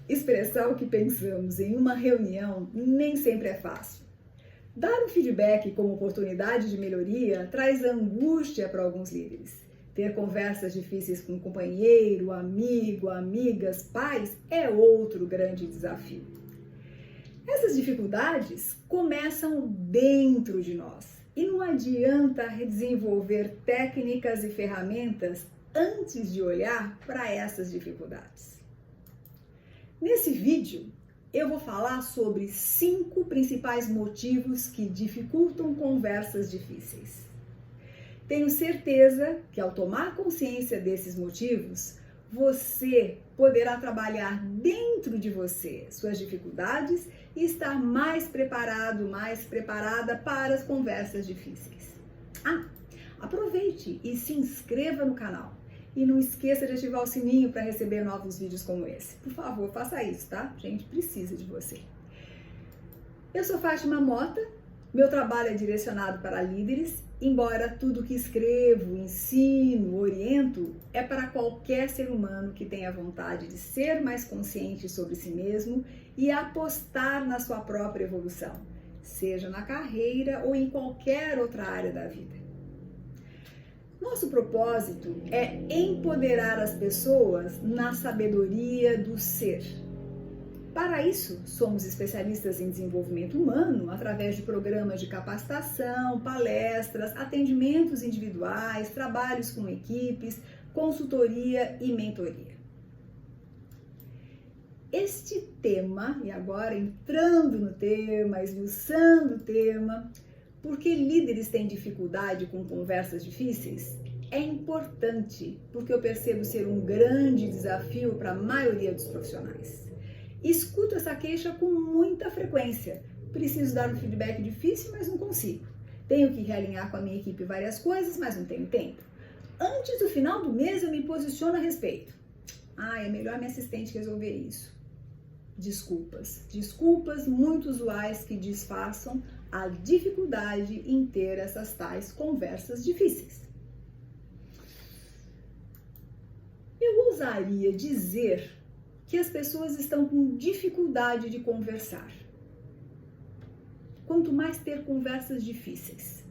Expressar o que pensamos em uma reunião nem sempre é fácil. Dar um feedback como oportunidade de melhoria traz angústia para alguns líderes. Ter conversas difíceis com um companheiro, amigo, amigas, pais é outro grande desafio. Essas dificuldades começam dentro de nós e não adianta desenvolver técnicas e ferramentas antes de olhar para essas dificuldades. Nesse vídeo, eu vou falar sobre 5 principais motivos que dificultam conversas difíceis. Tenho certeza que ao tomar consciência desses motivos, você poderá trabalhar dentro de você suas dificuldades e estar mais preparado, mais preparada para as conversas difíceis. Aproveite e se inscreva no canal. E não esqueça de ativar o sininho para receber novos vídeos como esse. Por favor, faça isso, tá? A gente precisa de você. Eu sou Fátima Mota, meu trabalho é direcionado para líderes, embora tudo que escrevo, ensino, oriento, é para qualquer ser humano que tenha vontade de ser mais consciente sobre si mesmo e apostar na sua própria evolução, seja na carreira ou em qualquer outra área da vida. Nosso propósito é empoderar as pessoas na sabedoria do ser. Para isso, somos especialistas em desenvolvimento humano através de programas de capacitação, palestras, atendimentos individuais, trabalhos com equipes, consultoria e mentoria. Este tema, e agora entrando no tema, esmiuçando o tema, porque líderes têm dificuldade com conversas difíceis? É importante, porque eu percebo ser um grande desafio para a maioria dos profissionais. Escuto essa queixa com muita frequência. Preciso dar um feedback difícil, mas não consigo. Tenho que realinhar com a minha equipe várias coisas, mas não tenho tempo. Antes do final do mês eu me posiciono a respeito. É melhor minha assistente resolver isso. Desculpas muito usuais que disfarçam a dificuldade em ter essas tais conversas difíceis. Eu ousaria dizer que as pessoas estão com dificuldade de conversar. Quanto mais ter conversas difíceis.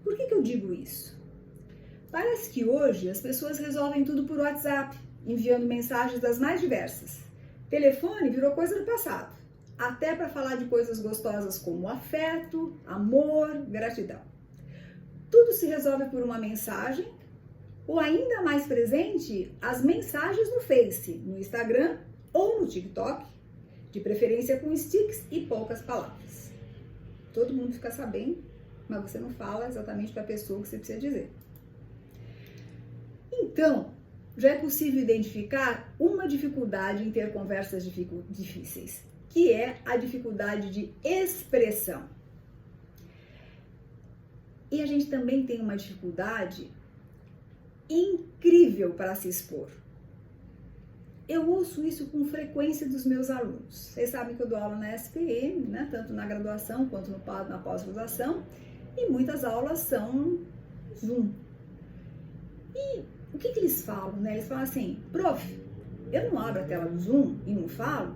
Por que eu digo isso? Parece que hoje as pessoas resolvem tudo por WhatsApp, enviando mensagens das mais diversas. Telefone virou coisa do passado. Até para falar de coisas gostosas como afeto, amor, gratidão. Tudo se resolve por uma mensagem, ou ainda mais presente, as mensagens no Face, no Instagram ou no TikTok, de preferência com sticks e poucas palavras. Todo mundo fica sabendo, mas você não fala exatamente para a pessoa que você precisa dizer. Então, já é possível identificar uma dificuldade em ter conversas difíceis, que é a dificuldade de expressão. E a gente também tem uma dificuldade incrível para se expor. Eu ouço isso com frequência dos meus alunos. Vocês sabem que eu dou aula na SPM, né? Tanto na graduação quanto na pós-graduação, e muitas aulas são Zoom. E o que eles falam, né? Eles falam assim: prof, eu não abro a tela do Zoom e não falo.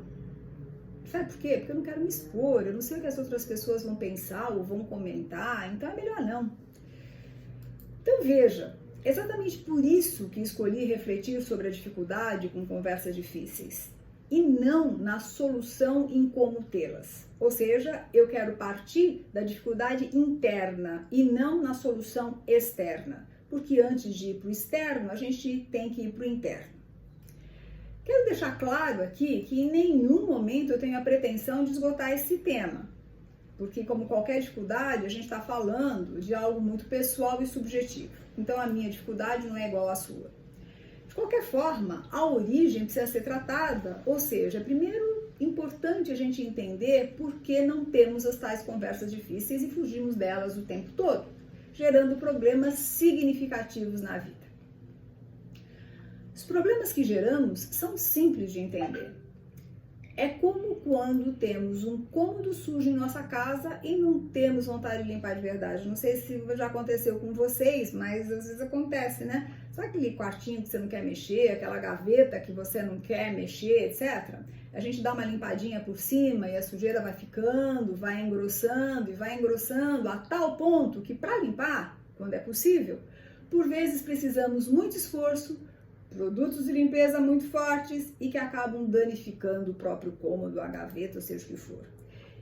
Sabe por quê? Porque eu não quero me expor, eu não sei o que as outras pessoas vão pensar ou vão comentar, então é melhor não. Então veja, exatamente por isso que escolhi refletir sobre a dificuldade com conversas difíceis e não na solução em como tê-las. Ou seja, eu quero partir da dificuldade interna e não na solução externa, porque antes de ir para o externo, a gente tem que ir para o interno. Quero deixar claro aqui que em nenhum momento eu tenho a pretensão de esgotar esse tema, porque como qualquer dificuldade, a gente está falando de algo muito pessoal e subjetivo. Então a minha dificuldade não é igual à sua. De qualquer forma, a origem precisa ser tratada, ou seja, primeiro importante a gente entender por que não temos as tais conversas difíceis e fugimos delas o tempo todo, gerando problemas significativos na vida. Os problemas que geramos são simples de entender. É como quando temos um cômodo sujo em nossa casa e não temos vontade de limpar de verdade. Não sei se já aconteceu com vocês, mas às vezes acontece, né? Sabe aquele quartinho que você não quer mexer, aquela gaveta que você não quer mexer, etc? A gente dá uma limpadinha por cima e a sujeira vai ficando, vai engrossando e vai engrossando a tal ponto que para limpar, quando é possível, por vezes precisamos muito esforço, produtos de limpeza muito fortes e que acabam danificando o próprio cômodo, a gaveta, ou seja o que for.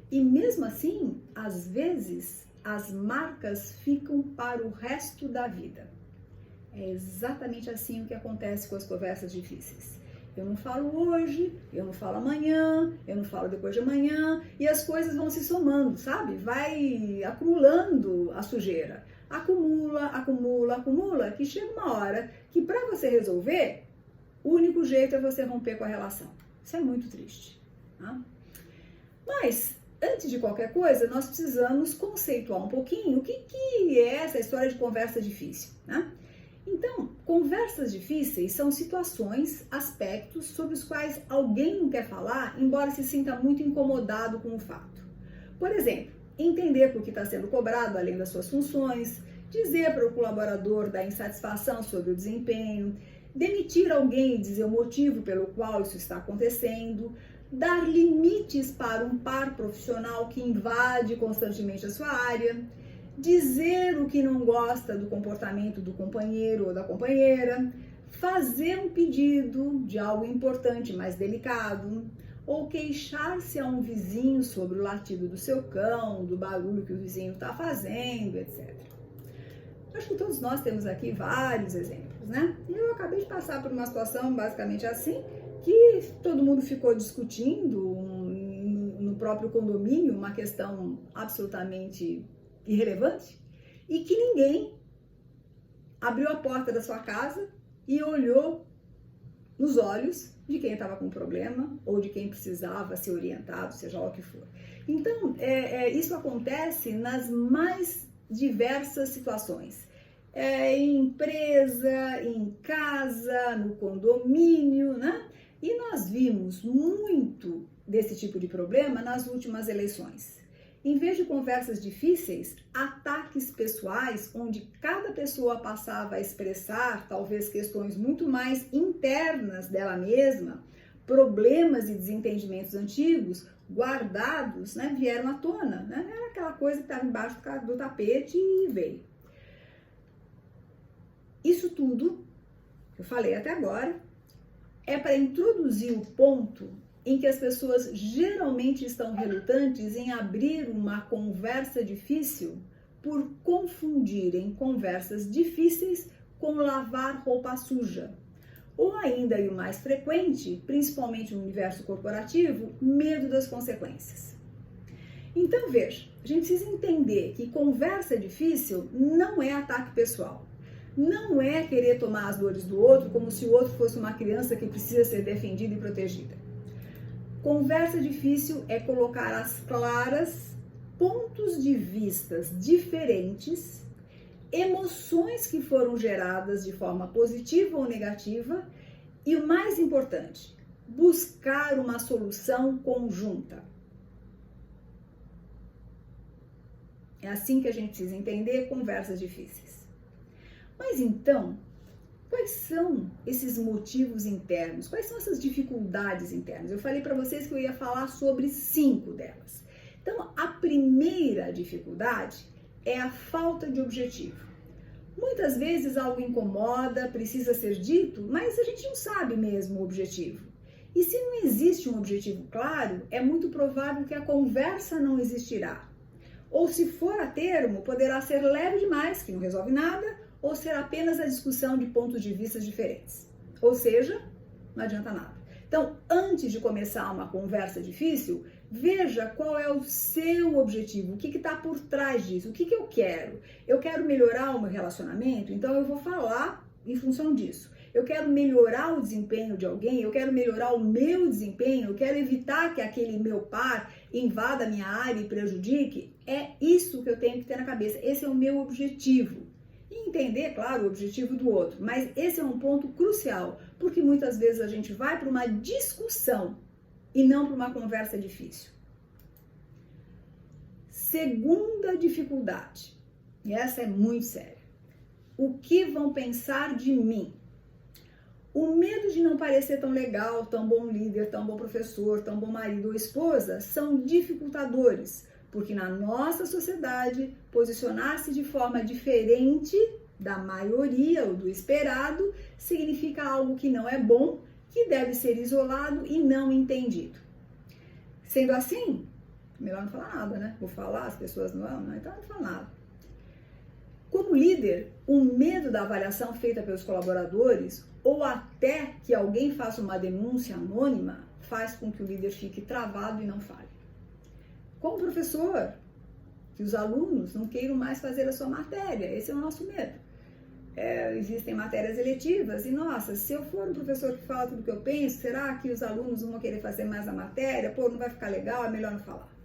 E mesmo assim, às vezes, as marcas ficam para o resto da vida. É exatamente assim o que acontece com as conversas difíceis. Eu não falo hoje, eu não falo amanhã, eu não falo depois de amanhã, e as coisas vão se somando, sabe? Vai acumulando a sujeira. Acumula, acumula, acumula, que chega uma hora que para você resolver, o único jeito é você romper com a relação. Isso é muito triste. Tá? Mas, antes de qualquer coisa, nós precisamos conceituar um pouquinho o que é essa história de conversa difícil, né? Então, conversas difíceis são situações, aspectos sobre os quais alguém não quer falar, embora se sinta muito incomodado com o fato. Por exemplo, entender por que está sendo cobrado além das suas funções, dizer para o colaborador da insatisfação sobre o desempenho, demitir alguém e dizer o motivo pelo qual isso está acontecendo, dar limites para um par profissional que invade constantemente a sua área, dizer o que não gosta do comportamento do companheiro ou da companheira, fazer um pedido de algo importante, mais delicado, ou queixar-se a um vizinho sobre o latido do seu cão, do barulho que o vizinho está fazendo, etc. Acho que todos nós temos aqui vários exemplos, né? E eu acabei de passar por uma situação basicamente assim, que todo mundo ficou discutindo no próprio condomínio, uma questão absolutamente irrelevante, e que ninguém abriu a porta da sua casa e olhou nos olhos de quem estava com problema ou de quem precisava ser orientado, seja lá o que for. Então, isso acontece nas mais diversas situações. Em empresa, em casa, no condomínio, né? E nós vimos muito desse tipo de problema nas últimas eleições. Em vez de conversas difíceis, ataques pessoais, onde cada pessoa passava a expressar talvez questões muito mais internas dela mesma, problemas e desentendimentos antigos, guardados, né, vieram à tona. Né? Era aquela coisa que estava embaixo do tapete e veio. Isso tudo, que eu falei até agora, é para introduzir o ponto em que as pessoas geralmente estão relutantes em abrir uma conversa difícil por confundirem conversas difíceis com lavar roupa suja. Ou ainda, e o mais frequente, principalmente no universo corporativo, medo das consequências. Então, veja, a gente precisa entender que conversa difícil não é ataque pessoal. Não é querer tomar as dores do outro como se o outro fosse uma criança que precisa ser defendida e protegida. Conversa difícil é colocar às claras pontos de vistas diferentes, emoções que foram geradas de forma positiva ou negativa e, o mais importante, buscar uma solução conjunta. É assim que a gente precisa entender conversas difíceis. Mas então, quais são esses motivos internos? Quais são essas dificuldades internas? Eu falei para vocês que eu ia falar sobre 5 delas. Então, a primeira dificuldade é a falta de objetivo. Muitas vezes algo incomoda, precisa ser dito, mas a gente não sabe mesmo o objetivo. E se não existe um objetivo claro, é muito provável que a conversa não existirá. Ou se for a termo, poderá ser leve demais, que não resolve nada, ou ser apenas a discussão de pontos de vista diferentes. Ou seja, não adianta nada. Então, antes de começar uma conversa difícil, veja qual é o seu objetivo, o que está por trás disso, o que eu quero. Eu quero melhorar o meu relacionamento, então eu vou falar em função disso. Eu quero melhorar o desempenho de alguém, eu quero melhorar o meu desempenho, eu quero evitar que aquele meu par invada a minha área e prejudique. É isso que eu tenho que ter na cabeça, esse é o meu objetivo. E entender, claro, o objetivo do outro, mas esse é um ponto crucial, porque muitas vezes a gente vai para uma discussão e não para uma conversa difícil. Segunda dificuldade, e essa é muito séria, O que vão pensar de mim? O medo de não parecer tão legal, tão bom líder, tão bom professor, tão bom marido ou esposa são dificultadores, porque na nossa sociedade, posicionar-se de forma diferente da maioria ou do esperado significa algo que não é bom, que deve ser isolado e não entendido. Sendo assim, melhor não falar nada, né? Vou falar, as pessoas não vão, então não falo nada. Como líder, o medo da avaliação feita pelos colaboradores ou até que alguém faça uma denúncia anônima faz com que o líder fique travado e não fale. Como professor, que os alunos não queiram mais fazer a sua matéria, esse é o nosso medo. Existem matérias eletivas e, nossa, se eu for um professor que fala tudo o que eu penso, será que os alunos vão querer fazer mais a matéria? Pô, não vai ficar legal, é melhor não falar.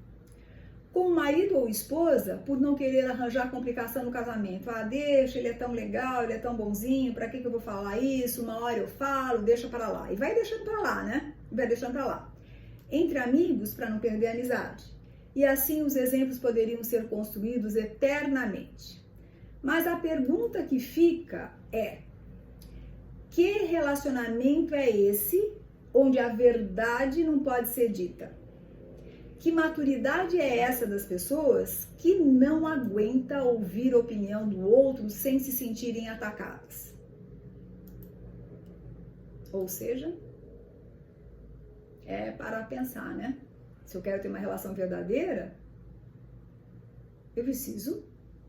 Com marido ou esposa, por não querer arranjar complicação no casamento. Ah, deixa, ele é tão legal, ele é tão bonzinho, pra que eu vou falar isso? Uma hora eu falo, deixa para lá. E vai deixando para lá, né? Vai deixando para lá. Entre amigos, para não perder a amizade. E assim os exemplos poderiam ser construídos eternamente. Mas a pergunta que fica é: que relacionamento é esse onde a verdade não pode ser dita? Que maturidade é essa das pessoas que não aguenta ouvir a opinião do outro sem se sentirem atacadas? Ou seja, é para pensar, né? Se eu quero ter uma relação verdadeira, eu preciso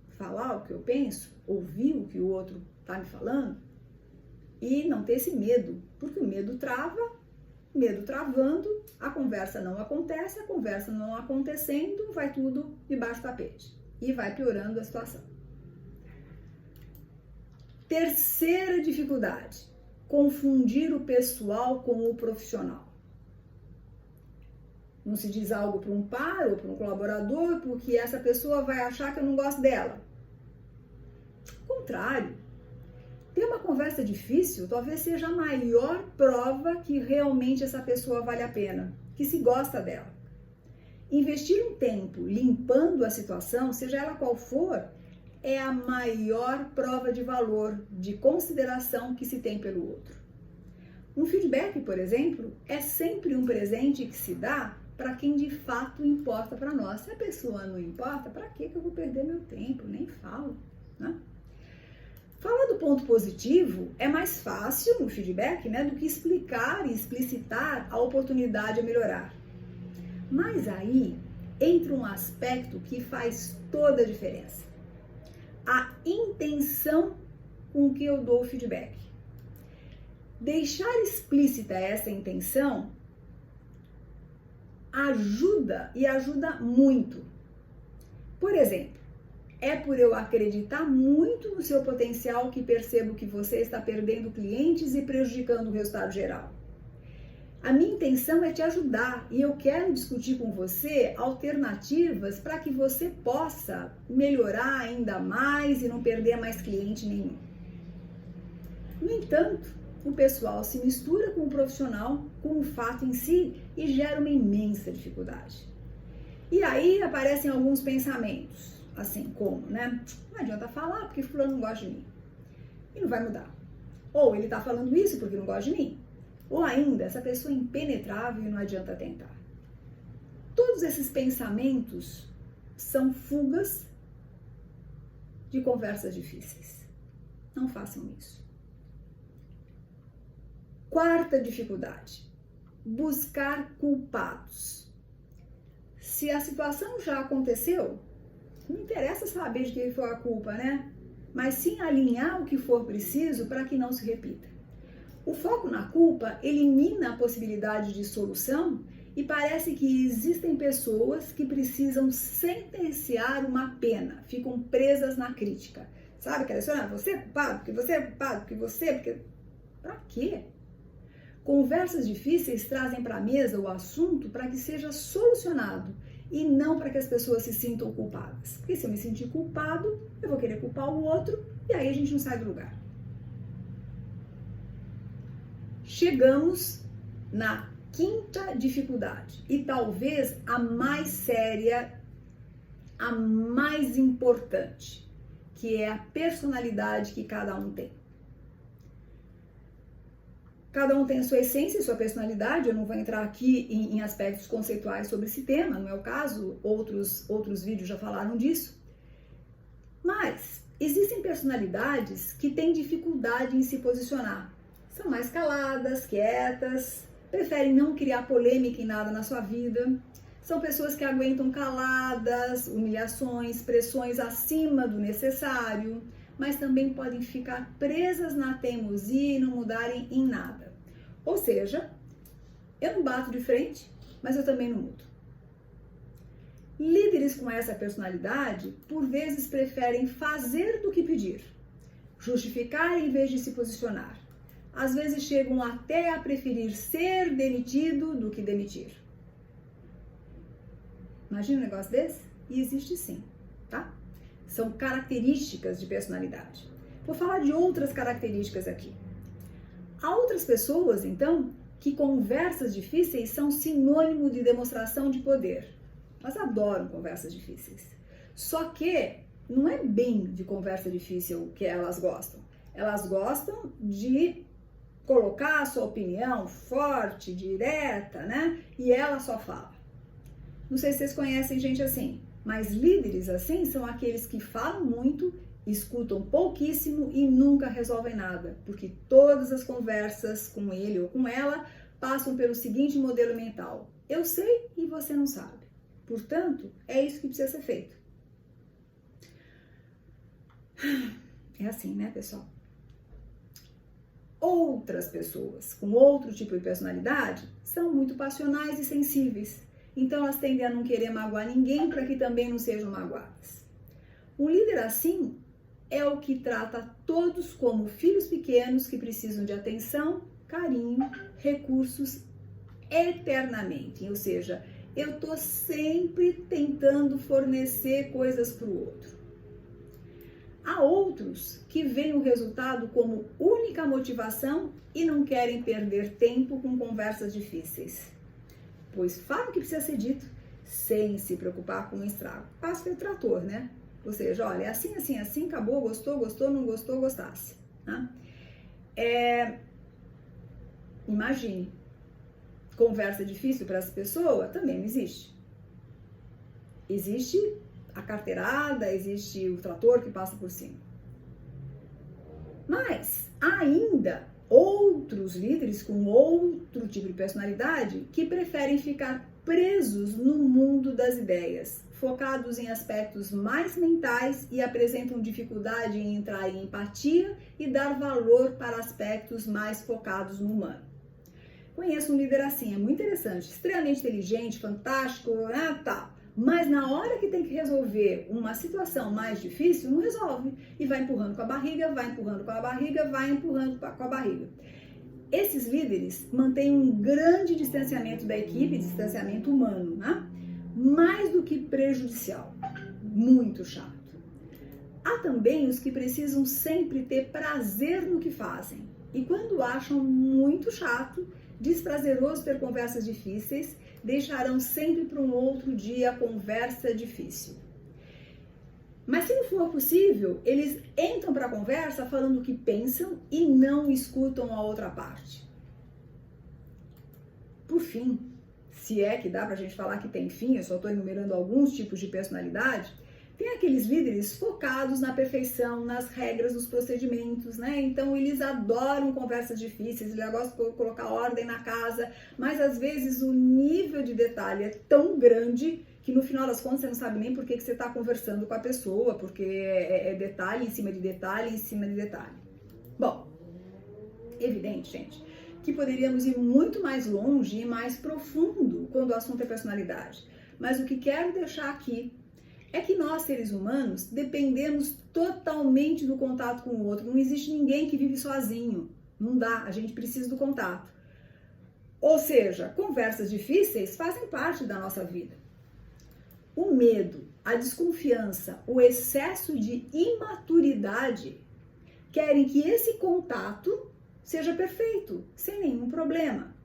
falar o que eu penso, ouvir o que o outro está me falando e não ter esse medo, porque o medo trava. Medo travando, a conversa não acontece, a conversa não acontecendo, vai tudo debaixo do tapete e vai piorando a situação. Terceira dificuldade, confundir o pessoal com o profissional. Não se diz algo para um par ou para um colaborador porque essa pessoa vai achar que eu não gosto dela. Ao contrário. Ter uma conversa difícil talvez seja a maior prova que realmente essa pessoa vale a pena, que se gosta dela. Investir um tempo limpando a situação, seja ela qual for, é a maior prova de valor, de consideração que se tem pelo outro. Um feedback, por exemplo, é sempre um presente que se dá para quem de fato importa para nós. Se a pessoa não importa, para que eu vou perder meu tempo? Nem falo, né? Falar do ponto positivo é mais fácil no feedback, né, do que explicar e explicitar a oportunidade a melhorar. Mas aí entra um aspecto que faz toda a diferença. A intenção com que eu dou o feedback. Deixar explícita essa intenção ajuda e ajuda muito. Por exemplo, é por eu acreditar muito no seu potencial que percebo que você está perdendo clientes e prejudicando o resultado geral. A minha intenção é te ajudar e eu quero discutir com você alternativas para que você possa melhorar ainda mais e não perder mais cliente nenhum. No entanto, o pessoal se mistura com o profissional, com o fato em si e gera uma imensa dificuldade. E aí aparecem alguns pensamentos. Assim como, né? Não adianta falar porque fulano não gosta de mim. E não vai mudar. Ou ele tá falando isso porque não gosta de mim. Ou ainda, essa pessoa é impenetrável e não adianta tentar. Todos esses pensamentos são fugas de conversas difíceis. Não façam isso. Quarta dificuldade. Buscar culpados. Se a situação já aconteceu, não interessa saber de quem foi a culpa, né? Mas sim alinhar o que for preciso para que não se repita. O foco na culpa elimina a possibilidade de solução e parece que existem pessoas que precisam sentenciar uma pena, ficam presas na crítica. Sabe aquela história? Você é culpado, porque você é culpado, porque você... Porque... Pra quê? Conversas difíceis trazem para a mesa o assunto para que seja solucionado e não para que as pessoas se sintam culpadas. Porque se eu me sentir culpado, eu vou querer culpar o outro e aí a gente não sai do lugar. Chegamos na quinta dificuldade e talvez a mais séria, a mais importante, que é a personalidade que cada um tem. Cada um tem a sua essência e sua personalidade. Eu não vou entrar aqui em aspectos conceituais sobre esse tema, não é o caso, outros vídeos já falaram disso. Mas existem personalidades que têm dificuldade em se posicionar. São mais caladas, quietas, preferem não criar polêmica em nada na sua vida. São pessoas que aguentam caladas, humilhações, pressões acima do necessário, mas também podem ficar presas na teimosia e não mudarem em nada. Ou seja, eu não bato de frente, mas eu também não mudo. Líderes com essa personalidade, por vezes, preferem fazer do que pedir, justificar em vez de se posicionar. Às vezes chegam até a preferir ser demitido do que demitir. Imagina um negócio desse? E existe sim, tá? São características de personalidade. Vou falar de outras características aqui. Há outras pessoas, então, que conversas difíceis são sinônimo de demonstração de poder. Elas adoram conversas difíceis. Só que não é bem de conversa difícil que elas gostam. Elas gostam de colocar a sua opinião forte, direta, né? E ela só fala. Não sei se vocês conhecem gente assim, mas líderes assim são aqueles que falam muito, escutam pouquíssimo e nunca resolvem nada, porque todas as conversas com ele ou com ela passam pelo seguinte modelo mental: eu sei e você não sabe. Portanto, é isso que precisa ser feito. É assim, né, pessoal? Outras pessoas com outro tipo de personalidade são muito passionais e sensíveis. Então, elas tendem a não querer magoar ninguém para que também não sejam magoadas. Um líder assim é o que trata todos como filhos pequenos que precisam de atenção, carinho, recursos eternamente. Ou seja, eu estou sempre tentando fornecer coisas para o outro. Há outros que veem o resultado como única motivação e não querem perder tempo com conversas difíceis, pois falam o que precisa ser dito, sem se preocupar com o estrago. Passa pelo trator, né? Ou seja, olha, é assim, assim, assim, acabou, gostou, gostou, não gostou, gostasse. Né? Imagine, conversa difícil para essa pessoa também não existe. Existe a carteirada, existe o trator que passa por cima. Mas ainda outros líderes com outro tipo de personalidade que preferem ficar presos no mundo das ideias, focados em aspectos mais mentais e apresentam dificuldade em entrar em empatia e dar valor para aspectos mais focados no humano. Conheço um líder assim, é muito interessante, extremamente inteligente, fantástico, tal. Mas na hora que tem que resolver uma situação mais difícil, não resolve. E vai empurrando com a barriga, vai empurrando com a barriga, vai empurrando com a barriga. Esses líderes mantêm um grande distanciamento da equipe, distanciamento humano, né? Mais do que prejudicial. Muito chato. Há também os que precisam sempre ter prazer no que fazem. E quando acham muito chato, desprazeroso ter conversas difíceis, deixarão sempre para um outro dia a conversa difícil. Mas se não for possível, eles entram para a conversa falando o que pensam e não escutam a outra parte. Por fim, se é que dá para a gente falar que tem fim, eu só estou enumerando alguns tipos de personalidade, tem aqueles líderes focados na perfeição, nas regras, nos procedimentos, né? Então, eles adoram conversas difíceis, eles gostam de colocar ordem na casa, mas às vezes o nível de detalhe é tão grande que no final das contas você não sabe nem por que você está conversando com a pessoa, porque é detalhe em cima de detalhe em cima de detalhe. Bom, evidente, gente, que poderíamos ir muito mais longe e mais profundo quando o assunto é personalidade. Mas o que quero deixar aqui é que nós, seres humanos, dependemos totalmente do contato com o outro. Não existe ninguém que vive sozinho. Não dá, a gente precisa do contato. Ou seja, conversas difíceis fazem parte da nossa vida. O medo, a desconfiança, o excesso de imaturidade querem que esse contato seja perfeito, sem nenhum problema.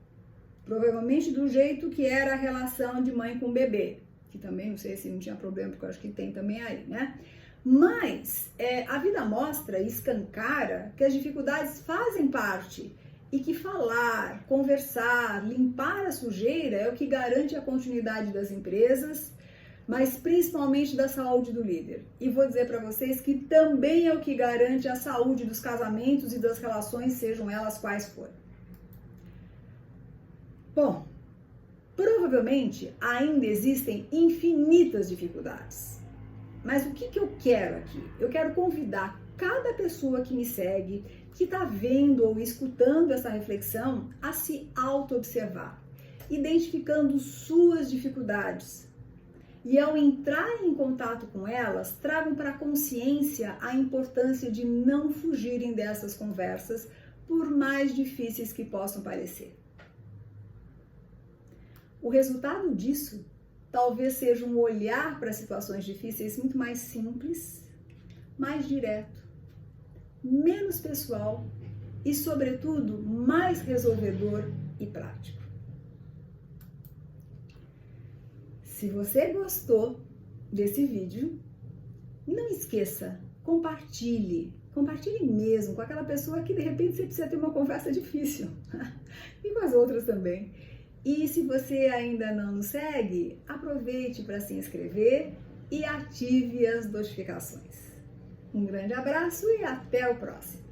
Provavelmente do jeito que era a relação de mãe com bebê, que também não sei se não tinha problema, porque eu acho que tem também aí, né? Mas a vida mostra e escancara que as dificuldades fazem parte e que falar, conversar, limpar a sujeira é o que garante a continuidade das empresas, mas principalmente da saúde do líder. E vou dizer para vocês que também é o que garante a saúde dos casamentos e das relações, sejam elas quais forem. Bom, provavelmente ainda existem infinitas dificuldades. Mas o que eu quero aqui? Eu quero convidar cada pessoa que me segue, que está vendo ou escutando essa reflexão, a se auto-observar, identificando suas dificuldades. E ao entrar em contato com elas, tragam para a consciência a importância de não fugirem dessas conversas, por mais difíceis que possam parecer. O resultado disso talvez seja um olhar para situações difíceis muito mais simples, mais direto, menos pessoal e, sobretudo, mais resolvedor e prático. Se você gostou desse vídeo, não esqueça, compartilhe mesmo com aquela pessoa que de repente você precisa ter uma conversa difícil e com as outras também. E se você ainda não nos segue, aproveite para se inscrever e ative as notificações. Um grande abraço e até o próximo!